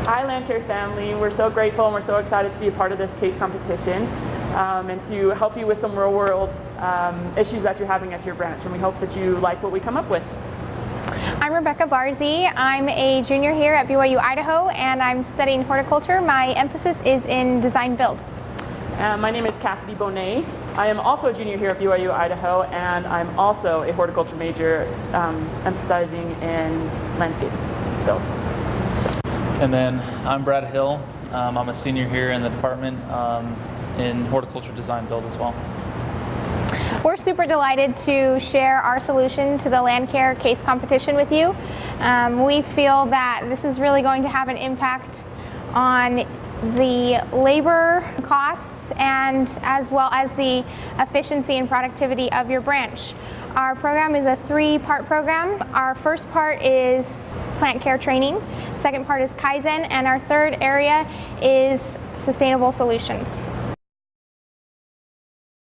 Hi, LandCare family. We're so grateful and we're so excited to be a part of this case competition and to help you with some real-world issues that you're having at your branch. And we hope that you like what we come up with. I'm Rebecca Barzy. I'm a junior here at BYU-Idaho and I'm studying horticulture. My emphasis is in design build. My name is Cassidy Bonet. I am also a junior here at BYU-Idaho and I'm also a horticulture major emphasizing in landscape build. And then I'm Brad Hill. I'm a senior here in the department in horticulture design build as well. We're super delighted to share our solution to the LandCare case competition with you. We feel that this is really going to have an impact on the labor costs and as well as the efficiency and productivity of your branch. Our program is a 3-part program. Our first part is plant care training, second part is Kaizen, and our third area is sustainable solutions.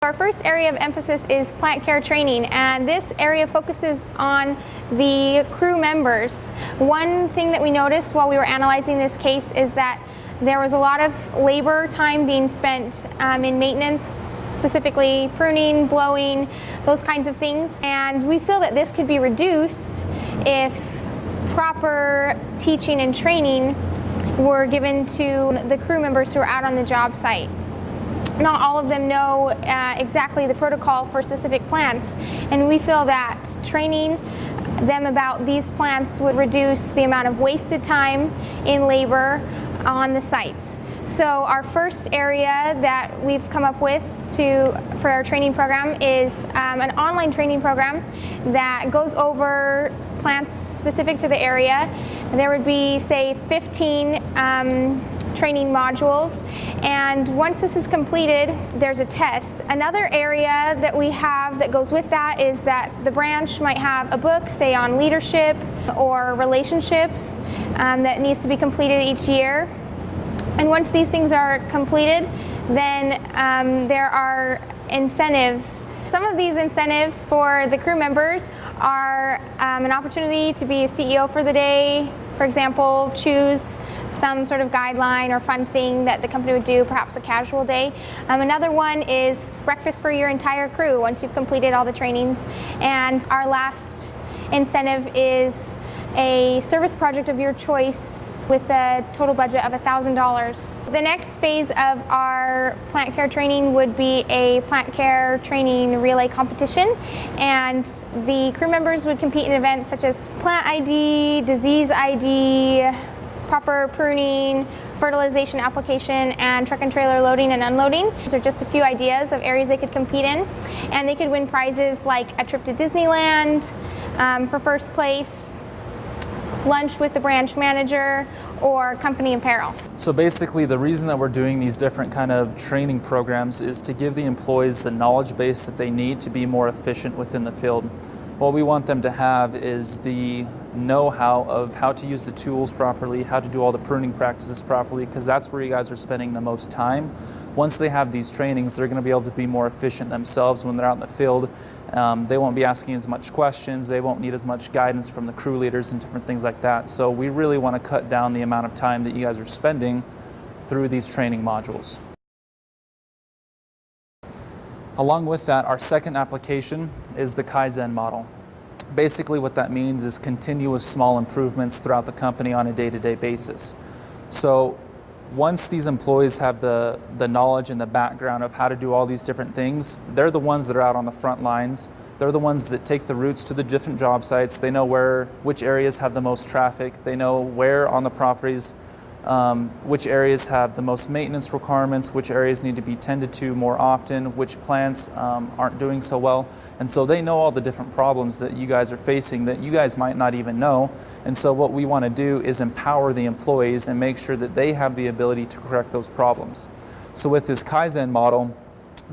Our first area of emphasis is plant care training, and this area focuses on the crew members. One thing that we noticed while we were analyzing this case is that there was a lot of labor time being spent in maintenance, specifically pruning, blowing, those kinds of things. And we feel that this could be reduced if proper teaching and training were given to the crew members who are out on the job site. Not all of them know exactly the protocol for specific plants, and we feel that training them about these plants would reduce the amount of wasted time in labor on the sites. So our first area that we've come up with for our training program is an online training program that goes over plants specific to the area. There would be, say, 15 training modules, and once this is completed, there's a test. Another area that we have that goes with that is that the branch might have a book, say, on leadership or relationships that needs to be completed each year. And once these things are completed, then there are incentives. Some of these incentives for the crew members are an opportunity to be a CEO for the day. For example, choose some sort of guideline or fun thing that the company would do, perhaps a casual day. Another one is breakfast for your entire crew once you've completed all the trainings. And our last incentive is a service project of your choice with a total budget of $1,000. The next phase of our plant care training would be a plant care training relay competition, and the crew members would compete in events such as plant ID, disease ID, proper pruning, fertilization application, and truck and trailer loading and unloading. These are just a few ideas of areas they could compete in, and they could win prizes like a trip to Disneyland for first place, lunch with the branch manager, or company apparel. So basically the reason that we're doing these different kind of training programs is to give the employees the knowledge base that they need to be more efficient within the field. What we want them to have is the know-how of how to use the tools properly, how to do all the pruning practices properly, because that's where you guys are spending the most time. Once they have these trainings, they're going to be able to be more efficient themselves when they're out in the field. They won't be asking as much questions, they won't need as much guidance from the crew leaders and different things like that. So we really want to cut down the amount of time that you guys are spending through these training modules. Along with that, our second application is the Kaizen model. Basically what that means is continuous small improvements throughout the company on a day-to-day basis. So once these employees have the knowledge and the background of how to do all these different things, they're the ones that are out on the front lines. They're the ones that take the routes to the different job sites. They know which areas have the most traffic. They know where on the properties which areas have the most maintenance requirements, which areas need to be tended to more often, which plants aren't doing so well. And so they know all the different problems that you guys are facing that you guys might not even know. And so what we want to do is empower the employees and make sure that they have the ability to correct those problems. So with this Kaizen model,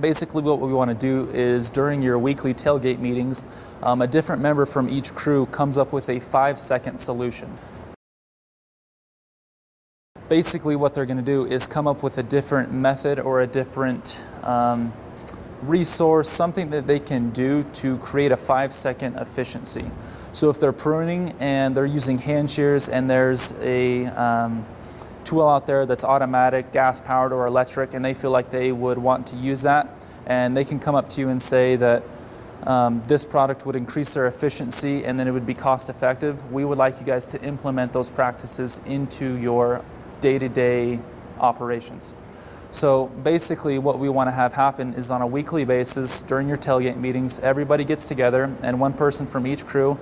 basically what we want to do is during your weekly tailgate meetings, a different member from each crew comes up with a 5-second solution. Basically what they're going to do is come up with a different method or a different resource, something that they can do to create a 5-second efficiency. So if they're pruning and they're using hand shears and there's tool out there that's automatic, gas powered or electric, and they feel like they would want to use that, and they can come up to you and say that this product would increase their efficiency and then it would be cost effective, we would like you guys to implement those practices into your day-to-day operations. So basically what we want to have happen is on a weekly basis during your tailgate meetings, everybody gets together and one person from each crew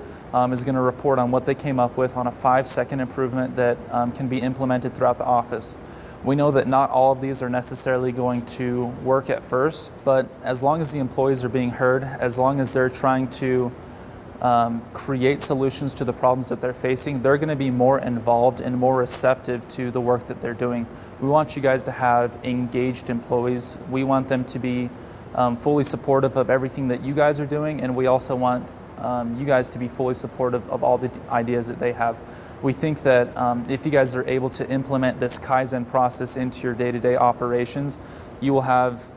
is going to report on what they came up with on a 5-second improvement that can be implemented throughout the office. We know that not all of these are necessarily going to work at first, but as long as the employees are being heard, as long as they're trying to create solutions to the problems that they're facing, they're going to be more involved and more receptive to the work that they're doing. We want you guys to have engaged employees. We want them to be fully supportive of everything that you guys are doing, and we also want you guys to be fully supportive of all the ideas that they have. We think that if you guys are able to implement this Kaizen process into your day-to-day operations, you will have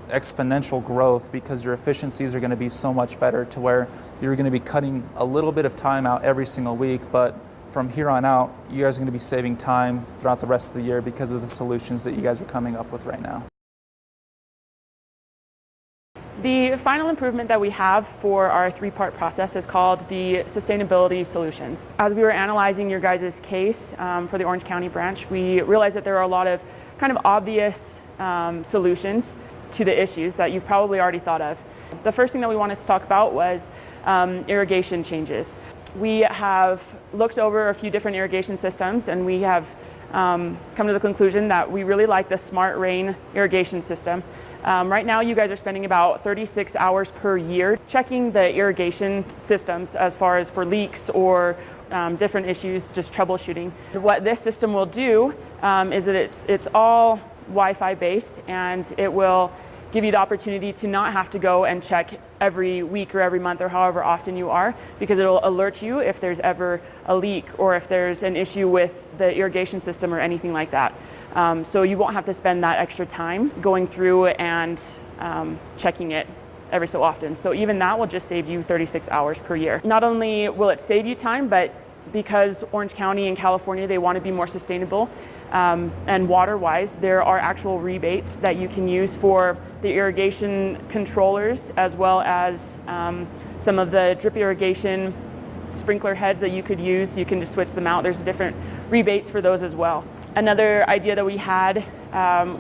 exponential growth because your efficiencies are going to be so much better to where you're going to be cutting a little bit of time out every single week, but from here on out, you guys are going to be saving time throughout the rest of the year because of the solutions that you guys are coming up with right now. The final improvement that we have for our 3-part process is called the sustainability solutions. As we were analyzing your guys' case for the Orange County branch, we realized that there are a lot of kind of obvious solutions to the issues that you've probably already thought of. The first thing that we wanted to talk about was irrigation changes. We have looked over a few different irrigation systems, and we have come to the conclusion that we really like the Smart Rain irrigation system. Right now, you guys are spending about 36 hours per year checking the irrigation systems as far as for leaks or different issues, just troubleshooting. What this system will do is that it's all Wi-Fi based, and it will give you the opportunity to not have to go and check every week or every month or however often you are, because it'll alert you if there's ever a leak or if there's an issue with the irrigation system or anything like that. So you won't have to spend that extra time going through and checking it every so often. So even that will just save you 36 hours per year. Not only will it save you time, but because Orange County and California, they want to be more sustainable and water-wise, there are actual rebates that you can use for the irrigation controllers, as well as some of the drip irrigation sprinkler heads that you could use. You can just switch them out. There's different rebates for those as well. Another idea that we had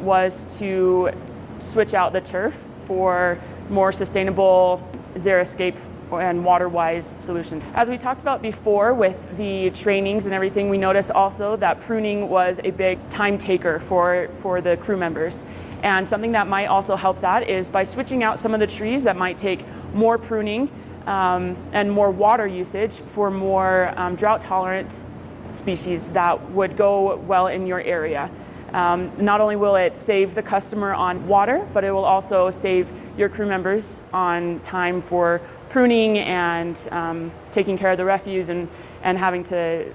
was to switch out the turf for more sustainable xeriscape and water-wise solution. As we talked about before with the trainings and everything, we noticed also that pruning was a big time taker for the crew members. And something that might also help that is by switching out some of the trees that might take more pruning and more water usage for more drought-tolerant species that would go well in your area. Not only will it save the customer on water, but it will also save your crew members on time for pruning and taking care of the refuse and having to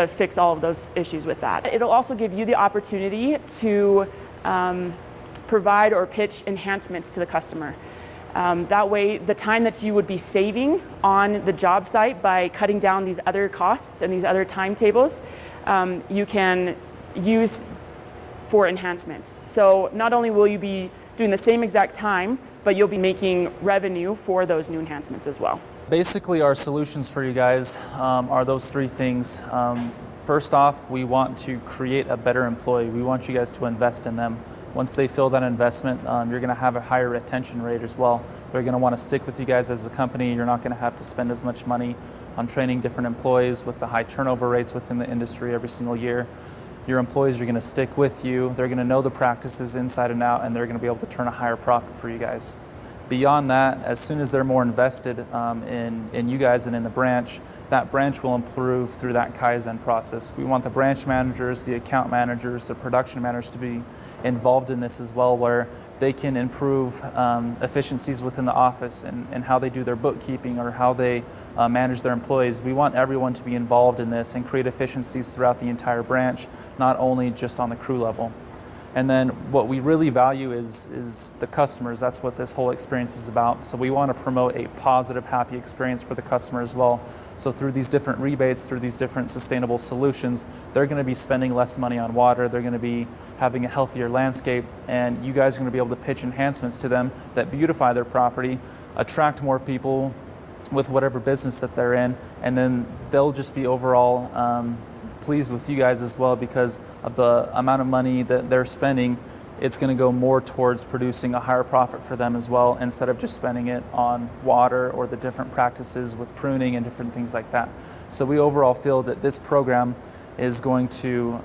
fix all of those issues with that. It'll also give you the opportunity to provide or pitch enhancements to the customer. That way, the time that you would be saving on the job site by cutting down these other costs and these other timetables, you can use for enhancements. So not only will you be doing the same exact time, but you'll be making revenue for those new enhancements as well. Basically, our solutions for you guys are those 3 things. First off, we want to create a better employee. We want you guys to invest in them. Once they feel that investment, you're going to have a higher retention rate as well. They're going to want to stick with you guys as a company. You're not going to have to spend as much money on training different employees with the high turnover rates within the industry every single year. Your employees are going to stick with you. They're going to know the practices inside and out, and they're going to be able to turn a higher profit for you guys. Beyond that, as soon as they're more invested in you guys and in the branch, that branch will improve through that Kaizen process. We want the branch managers, the account managers, the production managers to be involved in this as well, where they can improve efficiencies within the office and how they do their bookkeeping or how they manage their employees. We want everyone to be involved in this and create efficiencies throughout the entire branch, not only just on the crew level. And then what we really value is the customers. That's what this whole experience is about. So we want to promote a positive, happy experience for the customer as well. So through these different rebates, through these different sustainable solutions, they're going to be spending less money on water, they're going to be having a healthier landscape, and you guys are going to be able to pitch enhancements to them that beautify their property, attract more people with whatever business that they're in, and then they'll just be overall pleased with you guys as well because of the amount of money that they're spending. It's going to go more towards producing a higher profit for them as well, instead of just spending it on water or the different practices with pruning and different things like that. So we overall feel that this program is going to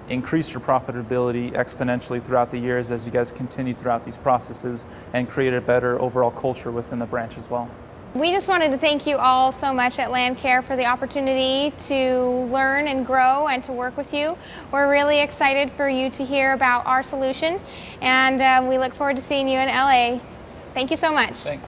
increase your profitability exponentially throughout the years as you guys continue throughout these processes and create a better overall culture within the branch as well. We just wanted to thank you all so much at LandCare for the opportunity to learn and grow and to work with you. We're really excited for you to hear about our solution, and we look forward to seeing you in LA. Thank you so much. Thanks.